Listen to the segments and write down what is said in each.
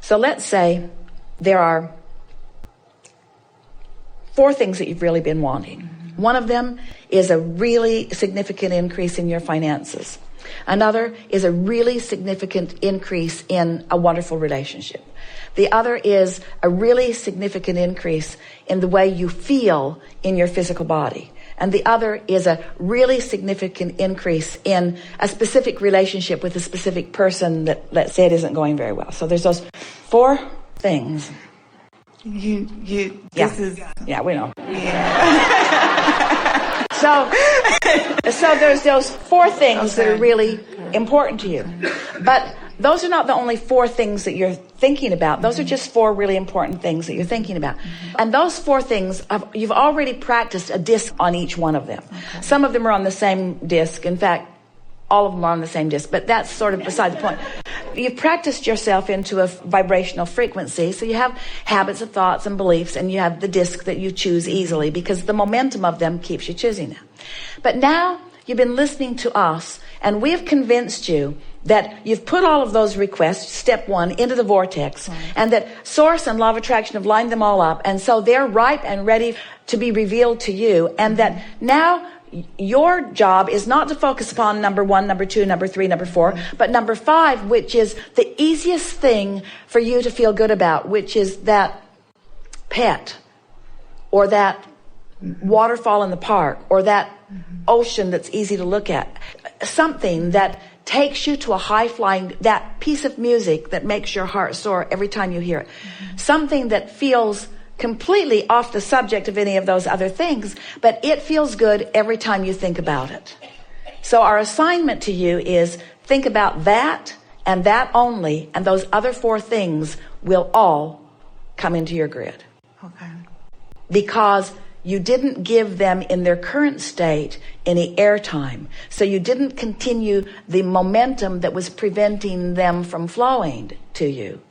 So let's say there are 4 things that you've really been wanting. One of them is a really significant increase in your finances. Another is a really significant increase in a wonderful relationship. The other is a really significant increase in the way you feel in your physical body. And the other is a really significant increase in a specific relationship with a specific person that, let's say, it isn't going very well. So there's those 4 things. Yeah, we know. Yeah. So there's those 4 things that are really important to you. But those are not the only 4 things that you're thinking about. Those are just 4 really important things that you're thinking about. And those 4 things, you've already practiced a disc on each one of them. Okay. Some of them are on the same disc. In fact, all of them are on the same disc. But that's sort of beside the point. You've practiced yourself into a vibrational frequency. So you have habits of thoughts and beliefs, and you have the disc that you choose easily because the momentum of them keeps you choosing them. But now you've been listening to us, and we have convinced you that you've put all of those requests, step 1, into the vortex, right, and that Source and Law of Attraction have lined them all up, and so they're ripe and ready to be revealed to you, and that now your job is not to focus upon number 1, number 2, number 3, number 4, but number 5, which is the easiest thing for you to feel good about, which is that pet, or that waterfall in the park, or that ocean that's easy to look at. Something that takes you to a high-flying, that piece of music that makes your heart soar every time you hear it. Something that feels completely off the subject of any of those other things, but it feels good every time you think about it. So our assignment to you is think about that and that only, and those other 4 things will all come into your grid. Okay. Because you didn't give them in their current state any airtime. So you didn't continue the momentum that was preventing them from flowing to you.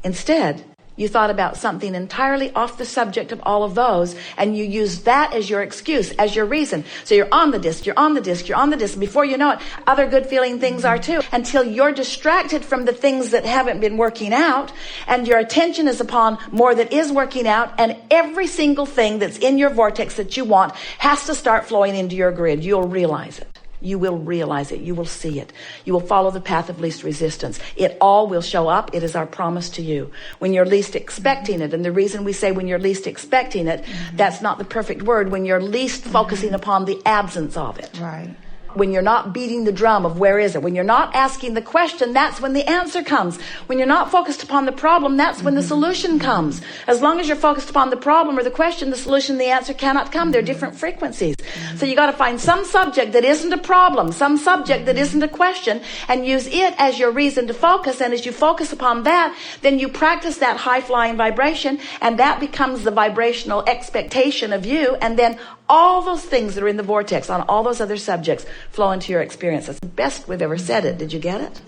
Instead, you thought about something entirely off the subject of all of those, and you used that as your excuse, as your reason. So you're on the disc, you're on the disc, you're on the disc. Before you know it, other good feeling things are too, until you're distracted from the things that haven't been working out, and your attention is upon more that is working out, and every single thing that's in your vortex that you want has to start flowing into your grid. You'll realize it. You will realize it. You will see it. You will follow the path of least resistance. It all will show up. It is our promise to you when you're least expecting it. And the reason we say when you're least expecting it, that's not the perfect word. When you're least focusing upon the absence of it. Right. When you're not beating the drum of where is it. When you're not asking the question, that's when the answer comes. When you're not focused upon the problem, that's when the solution comes. As long as you're focused upon the problem or the question, the solution, the answer cannot come. They're different frequencies. So you got to find some subject that isn't a problem, some subject that isn't a question, and use it as your reason to focus. And as you focus upon that, then you practice that high-flying vibration, and that becomes the vibrational expectation of you. And then all those things that are in the vortex on all those other subjects flow into your experience. That's the best we've ever said it. Did you get it?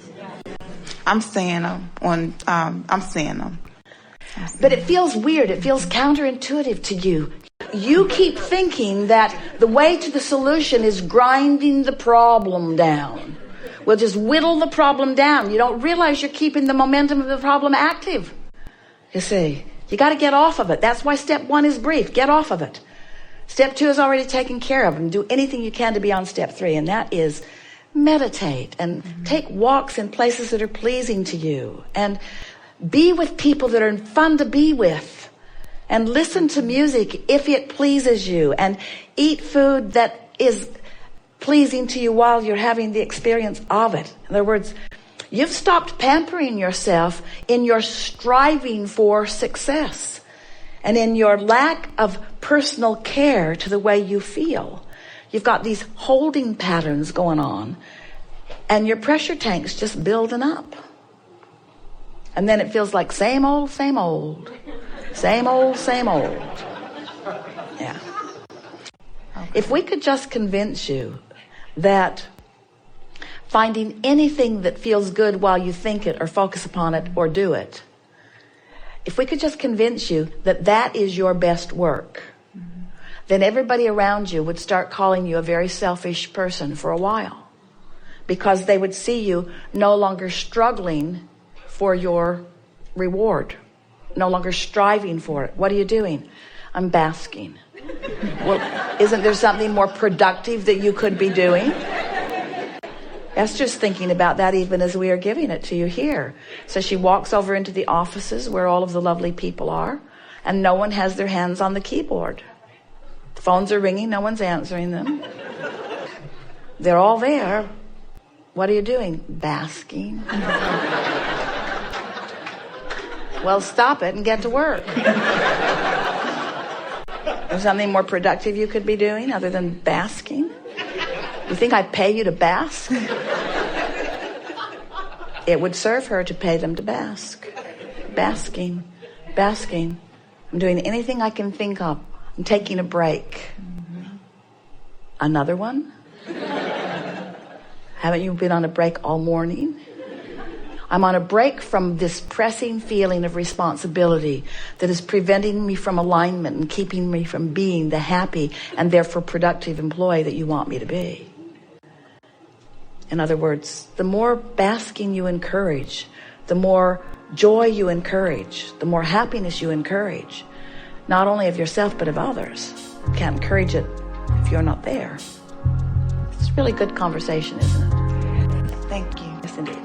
I'm saying them. I'm saying them. But it feels weird. It feels counterintuitive to you. You keep thinking that the way to the solution is grinding the problem down. We'll just whittle the problem down. You don't realize you're keeping the momentum of the problem active. You see, you got to get off of it. That's why step 1 is brief. Get off of it. Step 2 is already taken care of, and do anything you can to be on step 3, and that is meditate and take walks in places that are pleasing to you, and be with people that are fun to be with, and listen to music if it pleases you, and eat food that is pleasing to you while you're having the experience of it. In other words, you've stopped pampering yourself in your striving for success and in your lack of personal care to the way you feel. You've got these holding patterns going on, and your pressure tank's just building up. And then it feels like same old, same old. Same old, same old. Yeah. If we could just convince you that finding anything that feels good while you think it or focus upon it or do it, if we could just convince you that that is your best work, then everybody around you would start calling you a very selfish person for a while, because they would see you no longer struggling for your reward, no longer striving for it. What are you doing? I'm basking. Well, isn't there something more productive that you could be doing? Esther's thinking about that even as we are giving it to you here. So she walks over into the offices where all of the lovely people are, and no one has their hands on the keyboard. The phones are ringing, no one's answering them. They're all there. What are you doing? Basking. Well, stop it and get to work. There's something more productive you could be doing other than basking? You think I pay you to bask? It would serve her to pay them to bask. Basking. Basking. I'm doing anything I can think of. I'm taking a break. Another one? Haven't you been on a break all morning? I'm on a break from this pressing feeling of responsibility that is preventing me from alignment and keeping me from being the happy and therefore productive employee that you want me to be. In other words, the more basking you encourage, the more joy you encourage, the more happiness you encourage, not only of yourself but of others. You can't encourage it if you're not there. It's a really good conversation, isn't it? Thank you. Yes, indeed.